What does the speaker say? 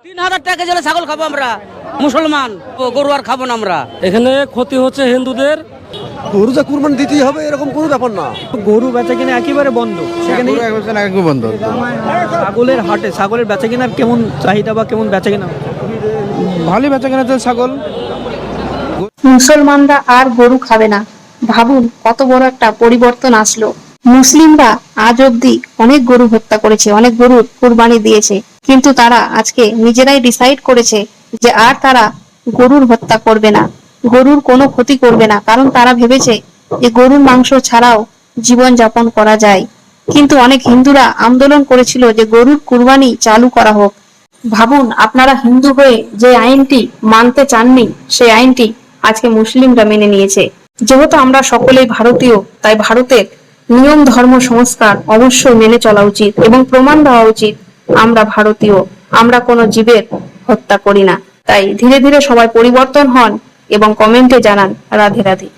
3000 টাকা জলে ছাগল খাবো আমরা, মুসলমান গরু আর খাবো না আমরা। এখানে ক্ষতি হচ্ছে হিন্দুদের। গরু যে কুরবানি দিতেই হবে এরকম কোনো ব্যাপার না। গরু বেচা কিনা একেবারে বন্ধ সেখানে। বন্ধ। ছাগলের হাটে ছাগলের বেচা কিনার কেমন চাহিদা বা কেমন বেচা কিনা? ভালোই বেচা কেনা চলছে ছাগল। মুসলমানরা আর গরু খাবে না, ভাবুন কত বড় একটা পরিবর্তন আসলো। মুসলিমরা আজ অব্দি অনেক গরু হত্যা করেছে, অনেক গরুর কুরবানি দিয়েছে, কিন্তু তারা আজকে নিজেরাই ডিসাইড করেছে যে আর তারা গরুর হত্যা করবে না, গরুর কোনো ক্ষতি করবে না, কারণ তারা ভেবেছে যে গরুর মাংস ছাড়াও জীবন যাপন করা যায়। কিন্তু অনেক হিন্দুরা আন্দোলন করেছিল যে গরুর কুরবানি চালু করা হোক। ভাবুন, আপনারা হিন্দু হয়ে যে আইনটি মানতে চাননি, সেই আইনটি আজকে মুসলিমরা মেনে নিয়েছে। যেহেতু আমরা সকলেই ভারতীয়, তাই ভারতের নিয়ম ধর্ম সংস্কার অবশ্যই মেনে চলা উচিত এবং প্রমাণ দেওয়া উচিত আমরা ভারতীয়, আমরা কোনো জীবের হত্যা করি না। তাই ধীরে ধীরে সবাই পরিবর্তন হন এবং কমেন্টে জানান রাধে রাধে।